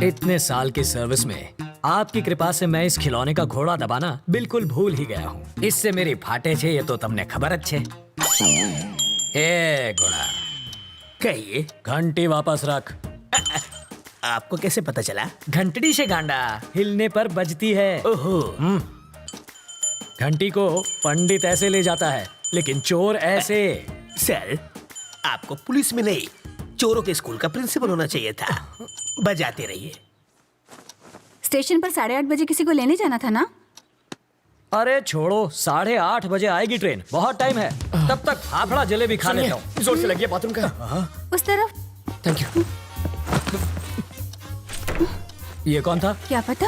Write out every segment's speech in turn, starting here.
इतने साल की सर्विस में आपकी कृपा से मैं इस खिलौने का घोड़ा दबाना बिल्कुल भूल ही गया हूँ। इससे मेरी फाटे छे ये तो तुमने खबर अच्छे। ए घोड़ा, कहिए, घंटी वापस रख। आपको कैसे पता चला? घंटड़ी से गांडा हिलने पर बजती है। ओहो, घंटी को पंडित ऐसे ले जाता है, लेकिन चोर ऐसे। सर, आपको पुलिस में नहीं, चोरों के स्कूल का प्रिंसिपल होना चाहिए था। बजाते रहिए। स्टेशन पर 8:30 बजे किसी को लेने जाना था ना? अरे छोड़ो, 8:30 बजे आएगी ट्रेन, बहुत टाइम है। तब तक फाफड़ा जलेबी खा लेता हूँ। जोर से लगी है बाथरूम का। उस तरफ। Thank you. ये कौन था? क्या पता।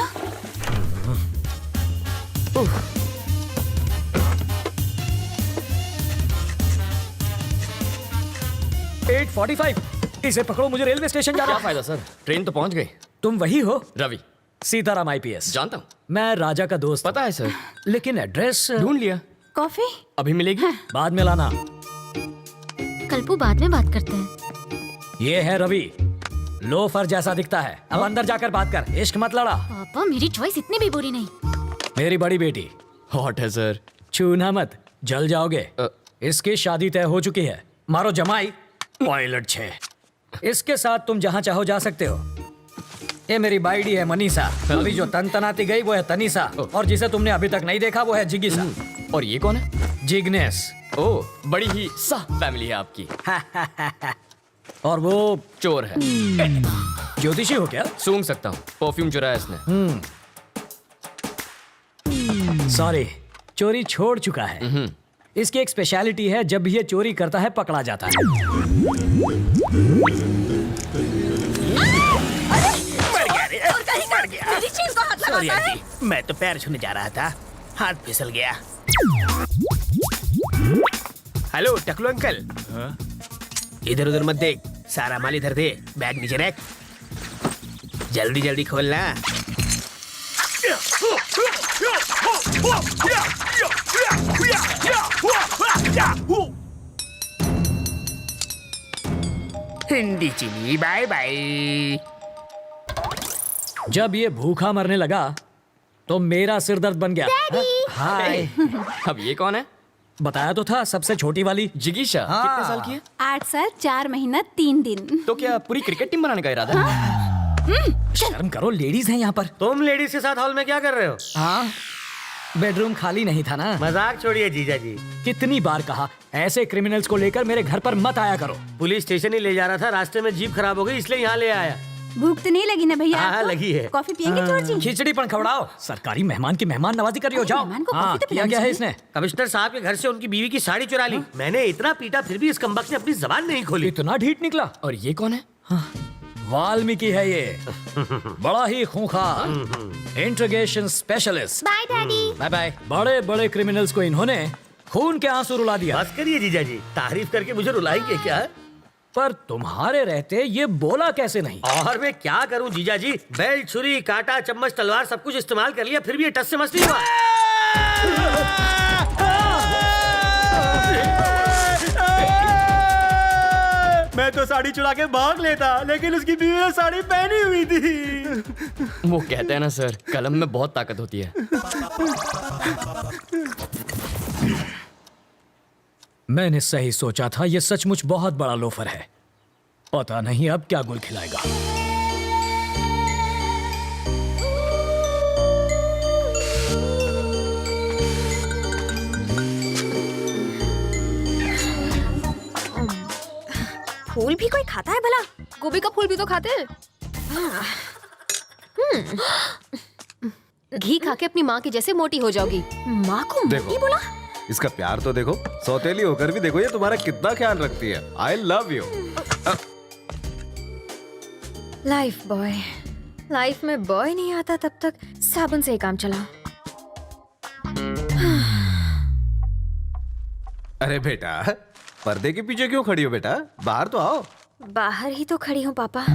8:45। इसे पकड़ो, मुझे रेलवे स्टेशन जाना क्या है। फायदा सर, ट्रेन तो पहुंच गई। तुम वही हो? रवि। सीताराम IPS। जानता हूँ। मैं राजा का दोस्त। पता है सर। लेकिन एड्रेस ढूंढ लिया। कॉफी? अभी मिलेगी? बाद में लाना। कल्पू, बाद में बात करते हैं। ये है रवि, लोफर जैसा दिखता है। अब अंदर जाकर बात कर, इश्क मत लड़ा। पापा, मेरी चॉइस इतनी भी बुरी नहीं। मेरी बड़ी बेटी, हॉट है सर। छूना मत, जल जाओगे। इसकी शादी तय हो चुकी है। मारो जमाई, पायलट 6। इसके साथ तुम जहाँ चाहो जा सकते हो। ये मेरी बाइडी है मनीषा। अभी जो तनाती गई वो है तनीषा, और जिसे तुमने अभी तक नहीं देखा वो है जिगीसा। और ये कौन है? जिग्नेस। ओह, बड़ी ही सा फैमिली है आपकी। और वो चोर है। ज्योतिषी हो क्या? सूंघ सकता हूँ, परफ्यूम चुराया इसने। सॉरी, चोरी छोड़ चुका है। इसकी एक स्पेशलिटी है, जब भी ये चोरी करता है पकड़ा जाता है। मर गया। मेरी चीज को हाथ सॉरी लगाता है। आंटी, मैं तो पैर छूने जा रहा था, हाथ फिसल गया। हेलो टकलू अंकल। इधर उधर मत देख, सारा माल इधर दे, बैग नीचे रख। जल्दी जल्दी खोलना। हिंदी चीनी बाय बाय। जब ये भूखा मरने लगा तो मेरा सिर दर्द बन गया। हाय। अब ये कौन है? बताया तो था, सबसे छोटी वाली। जिगीशा। हाँ। कितने साल की है? 8 साल 4 महीना 3 दिन। तो क्या पूरी क्रिकेट टीम बनाने का इरादा है? शर्म करो, लेडीज हैं यहाँ पर। तुम लेडीज के साथ हॉल में क्या कर रहे हो? हाँ, बेडरूम खाली नहीं था ना। मजाक छोड़िए जीजा जी। कितनी बार कहा, ऐसे क्रिमिनल्स को लेकर मेरे घर पर मत आया करो। पुलिस स्टेशन ही ले जा रहा था, रास्ते में जीप खराब हो गई, इसलिए यहाँ ले आया। भूख तो नहीं लगी ना भैया? हाँ, आपको? लगी है। कॉफी पियेंगे चोर जी? खिचड़ी पण खवड़ाओ। सरकारी मेहमान की मेहमान नवाजी कर रही हो, जाओ। मेहमान को हाँ, कॉफी तो किया पिलानी क्या है चाहिए। इसने? कमिश्नर साहब के घर से उनकी बीवी की साड़ी चुरा ली। मैंने इतना पीटा, फिर भी इस कमबख्त ने अपनी जबान नहीं खोली। इतना ढीठ निकला। और ये कौन है? वाल्मीकि है ये, बड़ा ही खूंखार interrogation specialist. Bye daddy. Bye bye. बड़े बड़े क्रिमिनल्स को इन्होंने खून के आंसू रुला दिया। बस करिए जीजा जी, तारीफ करके मुझे रुलाएंगे क्या? पर तुम्हारे रहते ये बोला कैसे नहीं? और मैं क्या करूं जीजा जी, बेल्ट, छुरी, कांटा, चम्मच, तलवार सब कुछ इस्तेमाल कर लिया, फिर भी ये टस से मस नहीं हुआ। मैं तो साड़ी चुरा के भाग लेता, लेकिन उसकी बीवी ने साड़ी पहनी हुई थी। वो कहते हैं ना सर, कलम में बहुत ताकत होती है। मैंने सही सोचा था, ये सचमुच बहुत बड़ा लोफर है। पता नहीं अब क्या गुल खिलाएगा। फूल भी कोई खाता है भला? गोभी का फूल भी तो खाते हैं। घी खा के अपनी माँ की जैसे मोटी हो जाओगी। माँ को मोटी बोला? इसका प्यार तो देखो, सौतेली होकर भी देखो ये तुम्हारा कितना ख्याल रखती है। I love you. Life boy. Life में बॉय नहीं आता तब तक साबुन से ही काम चला। अरे बेटा, पर्दे के पीछे क्यों खड़ी हो बेटा? बाहर तो आओ। बाहर ही तो खड़ी हूँ पापा।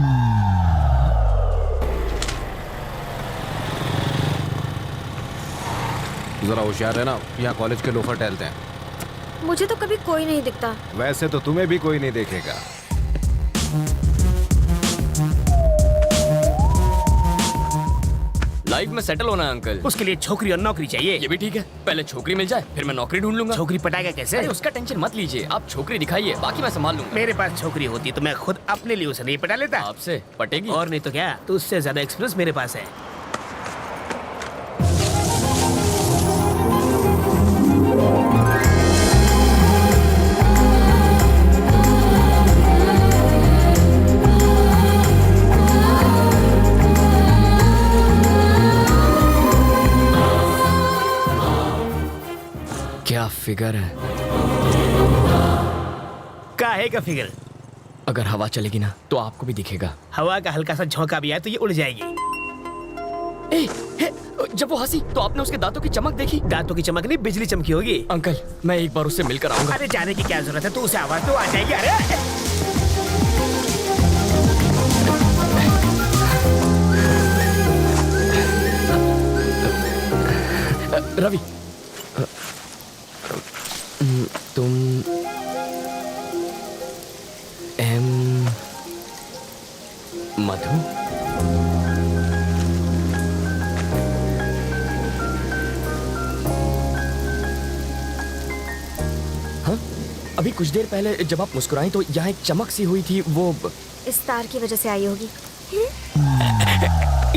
जरा होशियार है ना, यहाँ कॉलेज के लोफर टहलते हैं। मुझे तो कभी कोई नहीं दिखता। वैसे तो तुम्हें भी कोई नहीं देखेगा। लाइफ में सेटल होना है अंकल। उसके लिए छोकरी और नौकरी चाहिए। ये भी ठीक है, पहले छोकरी मिल जाए फिर मैं नौकरी ढूंढ लूंगा। छोकरी पटाएगा कैसे? अरे उसका टेंशन मत लीजिए, आप छोकरी दिखाइए, बाकी मैं संभाल लूंगा। मेरे पास छोकरी होती तो मैं खुद अपने लिए उसे नहीं पटा लेता। आपसे पटेगी? और नहीं तो क्या, तो उससे ज्यादा एक्सपीरियंस मेरे पास है। क्या फिगर है। काहे का फिगर? अगर हवा चलेगी ना तो आपको भी दिखेगा। हवा का हल्का सा झोंका भी आए तो ये उड़ जाएगी। ए, हे, जब वो हंसी तो आपने उसके दांतों की चमक देखी? दांतों की चमक नहीं, बिजली चमकी होगी। अंकल मैं एक बार उससे मिलकर आऊंगा। अरे जाने की क्या जरूरत है, तू उसे आवाज तो आ जाएगी। अरे रवि, तुम मधु? हाँ, अभी कुछ देर पहले जब आप मुस्कुराई तो यहाँ एक चमक सी हुई थी, वो इस तार की वजह से आई होगी।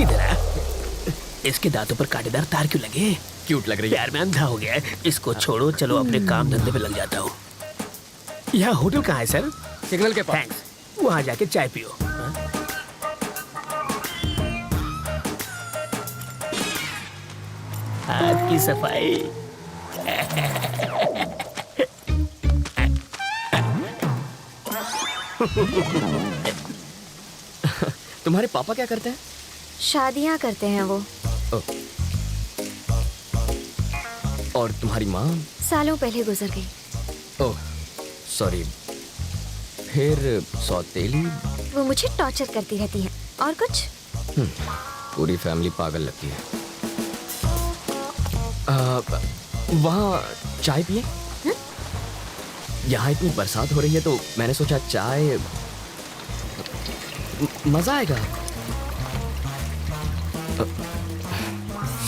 इधर आ। इसके दांतों पर कांटेदार तार क्यों लगे? क्यूट लग रही है। प्यार में अंधा हो गया है। इसको छोड़ो, चलो अपने काम धंधे पे लग जाता हूँ। यहाँ होटल कहाँ है सर? सिग्नल के पास। थैंक्स। वहाँ जाके चाय पियो। हाथ की सफाई। तुम्हारे पापा क्या करते हैं? शादियाँ करते हैं वो। और तुम्हारी माँ? सालों पहले गुजर गई। Oh sorry. फिर सौतेली? वो मुझे टॉर्चर करती रहती है। और कुछ? पूरी फैमिली पागल लगती है। वहाँ चाय पिए? यहाँ इतनी बरसात हो रही है तो मैंने सोचा चाय मजा आएगा।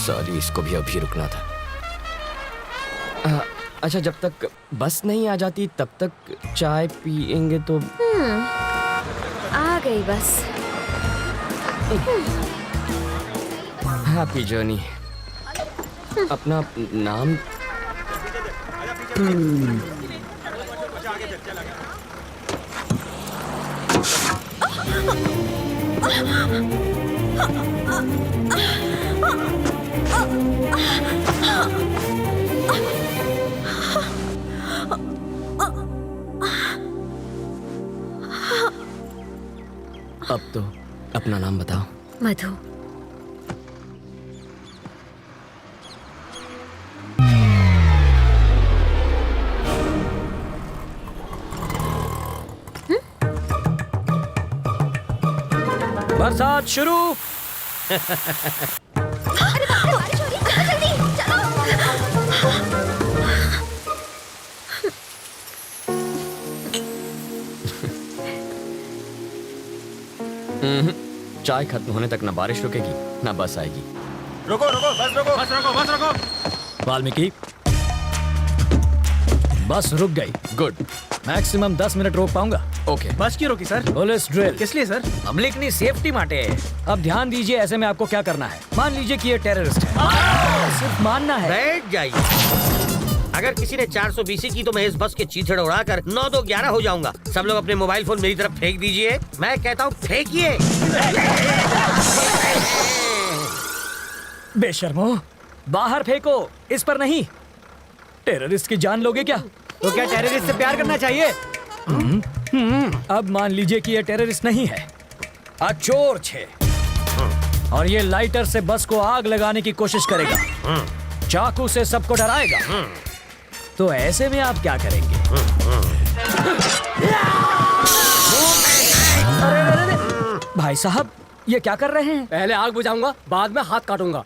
सॉरी, इसको भी अभी रुकना था। अच्छा, जब तक बस नहीं आ जाती तब तक चाय पिएंगे तो? आ गई बस। Happy journey. अपना नाम? अब तो अपना नाम बताओ। मधु। बरसात शुरू। चाय खत्म होने तक ना बारिश रुकेगी ना बस आएगी। रुको रुको, बस रुको, बस रुको, बस रुको। वाल्मीकि, बस रुक गई। गुड। मैक्सिमम 10 मिनट रोक पाऊंगा। ओके। बस क्यों रोकी सर? Police drill. किस लिए सर? पब्लिकनी सेफ्टी माटे। अब ध्यान दीजिए, ऐसे में आपको क्या करना है। मान लीजिए कि ये टेररिस्ट है, सिर्फ मानना है। बैठ जाइए। अगर किसी ने 420 की तो मैं इस बस के चीथड़े उड़ाकर 9-2-11 हो जाऊंगा। सब लोग अपने मोबाइल फोन मेरी तरफ फेंक दीजिए। मैं कहता हूँ फेंकिए। बेशर्मो, बाहर फेंको, इस पर नहीं। टेररिस्ट की जान लोगे क्या? तो क्या टेररिस्ट से प्यार करना चाहिए? अब मान लीजिए कि ये टेररिस्ट नहीं है, चोर छे, और ये लाइटर से बस को आग लगाने की कोशिश करेगा, चाकू से सबको डराएगा। तो ऐसे में आप क्या करेंगे? अरे, भाई साहब, ये क्या कर रहे हैं? पहले आग बुझाऊंगा, बाद में हाथ काटूंगा।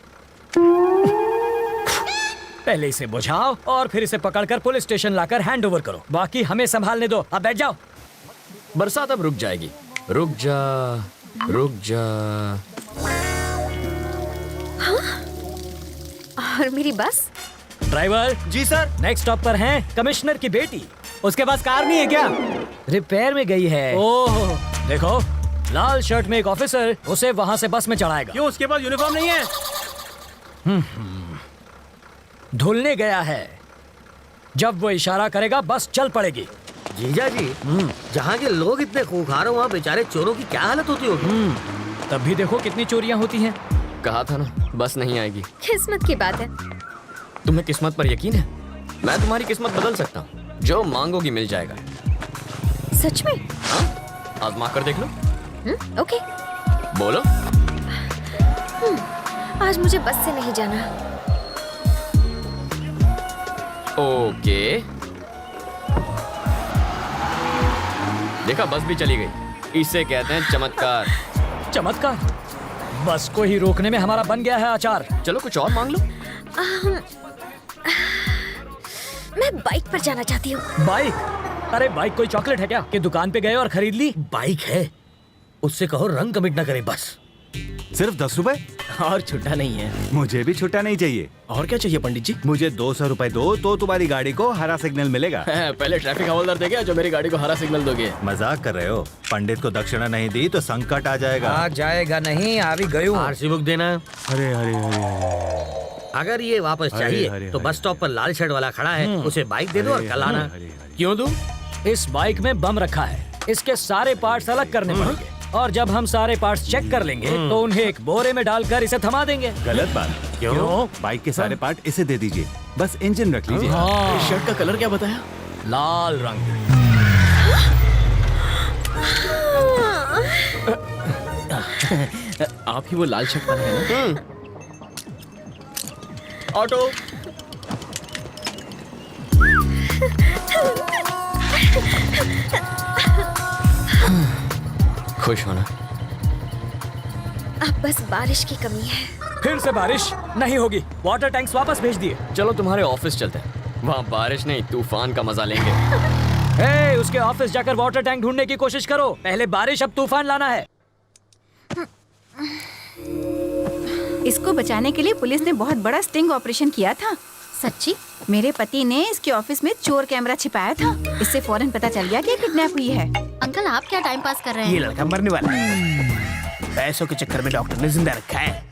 पहले इसे बुझाओ और फिर इसे पकड़कर पुलिस स्टेशन लाकर हैंड ओवर करो। बाकी हमें संभालने दो। अब बैठ जाओ। बरसात अब रुक जाएगी। रुक जा, रुक जा। और मेरी बस? ड्राइवर जी सर। नेक्स्ट स्टॉप पर है कमिश्नर की बेटी। उसके पास कार नहीं है क्या? रिपेयर में गई है। ओह देखो, लाल शर्ट में एक ऑफिसर उसे वहां से बस में चढ़ाएगा। क्यों, उसके पास यूनिफॉर्म नहीं है? धुलने गया है। जब वो इशारा करेगा बस चल पड़ेगी। जीजा जी, जहाँ के लोग इतने खूंखार हो वहाँ बेचारे चोरों की क्या हालत होती होगी? तब भी देखो कितनी चोरियां होती हैं। कहा था ना बस नहीं आएगी। किस्मत की बात है। तुम्हें किस्मत पर यकीन है? मैं तुम्हारी किस्मत बदल सकता हूँ। जो मांगोगी मिल जाएगा। सच में? हाँ? आजमा कर देख लो। ओके। बोलो। आज मुझे बस से नहीं जाना। ओके। देखा, बस भी चली गई। इसे कहते हैं चमत्कार। चमत्कार? बस को ही रोकने में हमारा बन गया है अचार। चलो कुछ और मांग लो। मैं बाइक पर जाना चाहती हूँ। बाइक? अरे बाइक कोई चॉकलेट है क्या कि दुकान पे गए और खरीद ली? बाइक है, उससे कहो रंग कमिट ना करे बस। सिर्फ 10 रुपए? और छुट्टा नहीं है। मुझे भी छुट्टा नहीं चाहिए। और क्या चाहिए पंडित जी? मुझे 200 रुपए दो तो तुम्हारी गाड़ी को हरा सिग्नल मिलेगा। पहले ट्रैफिक हवलदार देगा जो मेरी गाड़ी को हरा सिग्नल दोगे। मजाक कर रहे हो? पंडित को दक्षिणा नहीं दी तो संकट आ जाएगा। आ जाएगा नहीं, आ भी गई हूँ। आरसी बुक देना। अरे अरे अरे अगर ये वापस चाहिए अरे, तो अरे। बस स्टॉप पर लाल शर्ट वाला खड़ा है, उसे बाइक दे दो और कल आना। क्यों दूं? इस बाइक में बम रखा है, इसके सारे पार्ट्स अलग करने पड़ेंगे और जब हम सारे पार्ट्स चेक कर लेंगे तो उन्हें एक बोरे में डालकर इसे थमा देंगे। गलत बात। क्यों? बाइक के सारे पार्ट इसे दे दीजिए, बस इंजन रख लीजिए। हाँ, शर्ट का कलर क्या बताया? लाल रंग। आप ही वो लाल शर्ट वाला है ना? ऑटो। खुश होना। अब बस बारिश की कमी है। फिर से बारिश नहीं होगी। वाटर टैंक्स वापस भेज दिए। चलो तुम्हारे ऑफिस चलते हैं। वहाँ बारिश नहीं तूफान का मजा लेंगे। हे, उसके ऑफिस जाकर वाटर टैंक ढूंढने की कोशिश करो। पहले बारिश अब तूफान लाना है। इसको बचाने के लिए पुलिस ने बहुत बड़ा स्टिंग ऑपरेशन किया था। सच्ची? मेरे पति ने इसके ऑफिस में चोर कैमरा छिपाया था। इससे फौरन पता चल गया कि किडनैप हुई है। अंकल आप क्या टाइम पास कर रहे ये हैं? लड़का मरने वाला है। पैसों के चक्कर में डॉक्टर ने जिंदा रखा है।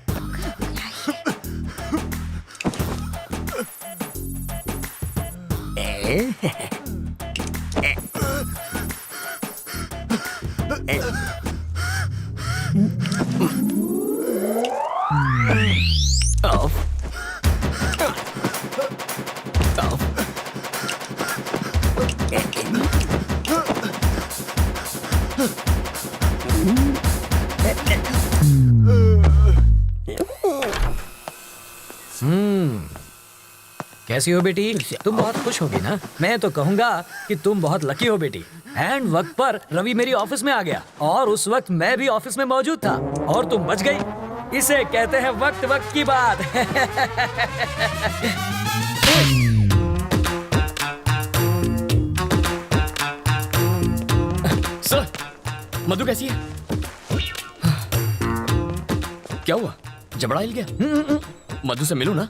कैसी हो बेटी? तुम बहुत खुश होगी ना? मैं तो कहूंगा कि तुम बहुत लकी हो बेटी। एंड वक्त पर रवि मेरी ऑफिस में आ गया और उस वक्त मैं भी ऑफिस में मौजूद था और तुम बच गई। इसे कहते हैं वक्त वक्त की बात। सर, मधु कैसी है? क्या हुआ? जबड़ा हिल गया? मधु से मिलूं ना?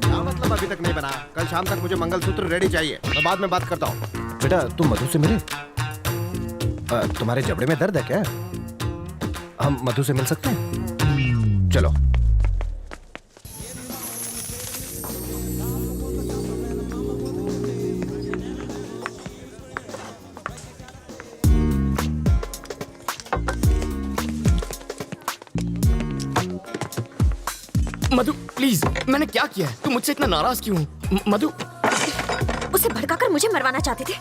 क्या मतलब अभी तक नहीं बना? कल शाम तक मुझे मंगलसूत्र रेडी चाहिए। मैं बाद में बात करता हूँ। बेटा तुम मधु से मिले? तुम्हारे जबड़े में दर्द है क्या? हम मधु से मिल सकते हैं? चलो। मधु प्लीज, मैंने क्या किया है? तू मुझसे इतना नाराज क्यों? मधु। उसे भड़काकर मुझे मरवाना चाहते थे।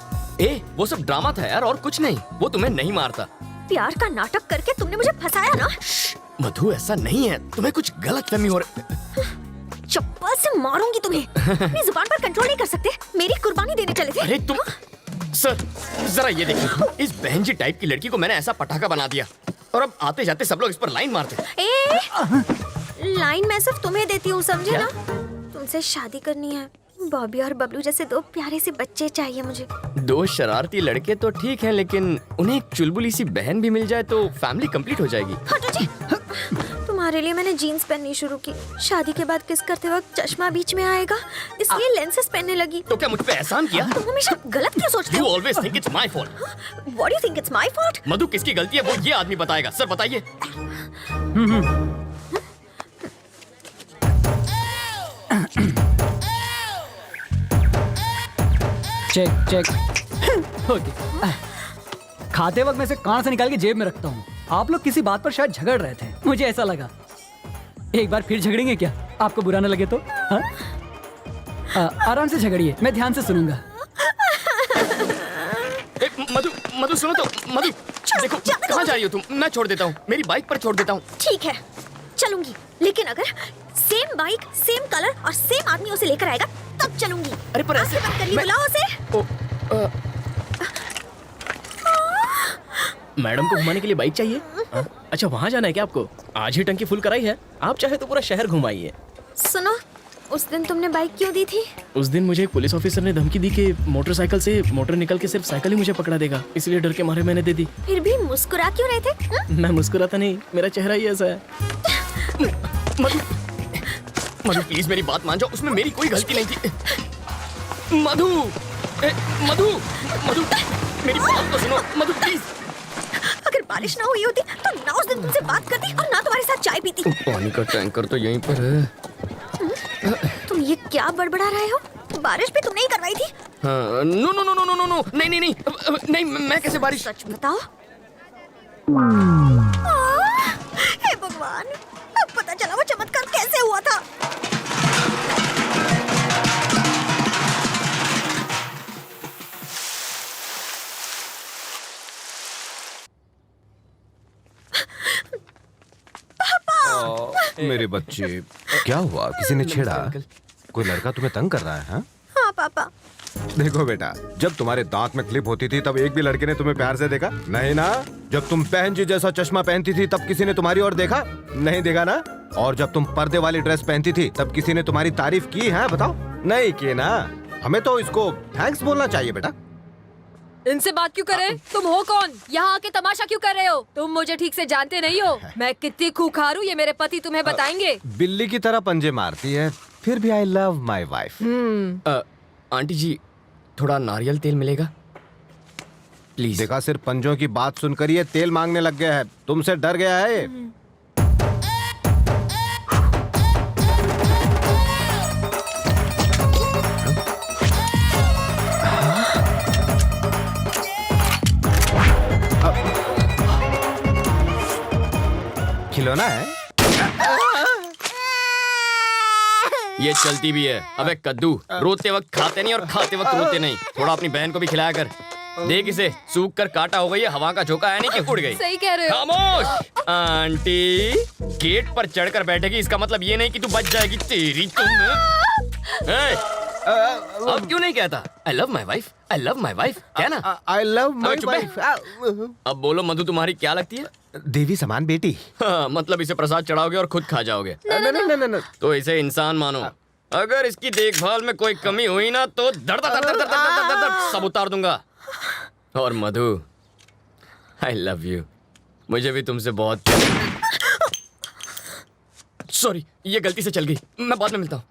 ए, वो सब ड्रामा था यार, और कुछ नहीं। वो तुम्हें नहीं मारता। प्यार का नाटक करके तुमने मुझे फंसाया ना? मधु ऐसा नहीं है, तुम्हें कुछ गलत फहमी हो रही। चप्पल आज से मारूंगी तुम्हें। अपनी जुबान पर कंट्रोल नहीं कर सकते? मेरी कुर्बानी देने चले थे। अरे तुम सर जरा ये देखिए, इस बहन जी टाइप की लड़की को मैंने ऐसा पटाखा बना दिया और अब आते जाते सब लोग इस पर लाइन मारते। लाइन मैं सिर्फ तुम्हें देती हूँ, समझे ना? तुमसे शादी करनी है। बॉबी और बबलू जैसे दो प्यारे से बच्चे चाहिए मुझे। दो शरारती लड़के तो ठीक हैं, लेकिन उन्हें एक चुलबुली सी बहन भी मिल जाए तो फैमिली कंप्लीट हो जाएगी। हटो जी। तुम्हारे लिए मैंने जीन्स पहननी शुरू की। शादी के बाद किस करते वक्त चश्मा बीच में आएगा, इसलिए लेंसेज पहनने लगी। तो क्या मुझ पे एहसान किया? तुम हमेशा गलत क्यों सोचते You हो? always think it's my fault. What do you think it's my fault? मधु किसकी गलती है वो ये आदमी बताएगा। सर बताइए। Check check. ओके। खाते वक्त मैं इसे कान से निकाल के जेब में रखता हूँ। आप लोग किसी बात पर शायद झगड़ रहे थे, मुझे ऐसा लगा। एक बार फिर झगड़ेंगे क्या? आपको बुरा न लगे तो? हाँ? आराम से झगड़िए, मैं ध्यान से सुनूंगा। मधु मधु सुनो तो। मधु देखो कहाँ जा रही हो तुम? मैं छोड़ देता हूँ, मेरी बाइक पर छोड़ देता हूँ। ठीक है, चलूंगी, लेकिन अगर सेम बाइक, सेम कलर और सेम आदमी उसे लेकर आएगा तब चलूंगी। अरे पर ऐसे आंखें बंद कर ली, बुलाओ उसे। मैडम को घुमाने के लिए बाइक चाहिए? अच्छा वहाँ जाना है क्या आपको? आज ही टंकी फुल कराई है, आप चाहे तो पूरा शहर घुमाइए। सुनो, उस दिन तुमने बाइक क्यों दी थी? उस दिन मुझे एक पुलिस ऑफिसर ने धमकी दी कि मोटरसाइकिल से मोटर निकल के सिर्फ साइकिल ही मुझे पकड़ा देगा, इसलिए डर के मारे मैंने दे दी। फिर भी मुस्कुरा क्यों रहे थे? मैं मुस्कुराता नहीं, मेरा चेहरा ही ऐसा है। मधु मधु प्लीज मेरी बात मान जाओ, उसमें मेरी कोई गलती नहीं थी। मधु मधु मधु मेरी बात तो सुनो मधु प्लीज। अगर बारिश ना हुई होती तो ना उस दिन तुमसे बात करती और ना तुम्हारे साथ चाय पीती। पानी का टैंकर तो यहीं पर है। तुम ये क्या बड़बड़ा रहे हो? बारिश भी तुमने ही करवाई थी। हाँ, no no no no no no नहीं नहीं नहीं नहीं, मैं कैसे बारिश? सच बताओ। हे भगवान, अब पता चला वो चमत्कार कैसे हुआ था। मेरे बच्चे, क्या हुआ? किसी ने छेड़ा? कोई लड़का तुम्हें तंग कर रहा है? हाँ? हाँ पापा। देखो बेटा, जब तुम्हारे दांत में क्लिप होती थी तब एक भी लड़के ने तुम्हें प्यार से देखा? नहीं ना? जब तुम बहन जी जैसा चश्मा पहनती थी तब किसी ने तुम्हारी ओर देखा? नहीं देखा ना? और जब तुम पर्दे वाली ड्रेस पहनती थी तब किसी ने तुम्हारी तारीफ की है? बताओ, नहीं की ना? हमें तो इसको थैंक्स बोलना चाहिए बेटा। इनसे बात क्यों करे? तुम हो कौन? यहाँ आके तमाशा क्यों कर रहे हो? तुम मुझे ठीक से जानते नहीं हो। मैं कितनी खूंखार हूँ ये मेरे पति तुम्हें बताएंगे। बिल्ली की तरह पंजे मारती है, फिर भी I love my wife. Aunty ji थोड़ा नारियल तेल मिलेगा प्लीज? देखा, सिर्फ पंजों की बात सुनकर ये तेल मांगने लग गया है। तुमसे डर गया है। खिलौना है? ये चलती भी है। अबे कद्दू, रोते वक्त खाते नहीं और खाते वक्त रोते नहीं। थोड़ा अपनी बहन को भी खिलाया कर। देख इसे, सूख कर काटा हो गई है, हवा का झोंका है नहीं कि उड़ गई। सही कह रहे हो। खामोश। आंटी गेट पर चढ़कर बैठेगी, इसका मतलब ये नहीं कि तू बच जाएगी। तेरी तुम अब क्यों नहीं कहता आई love my wife, I love my wife? क्या ना? आई लव माई चुप है। वाइफ। अब बोलो मधु तुम्हारी क्या लगती है? देवी समान बेटी। हाँ, मतलब इसे प्रसाद चढ़ाओगे और खुद खा जाओगे। नहीं। तो इसे इंसान मानो। अगर इसकी देखभाल में कोई कमी हुई ना तो दर्द दर्द दर्द दर्द दर्द दर्द सब उतार दूंगा। और मधु आई लव यू, मुझे भी तुमसे बहुत। सॉरी, ये गलती से चल गई, मैं बाद में मिलता हूँ।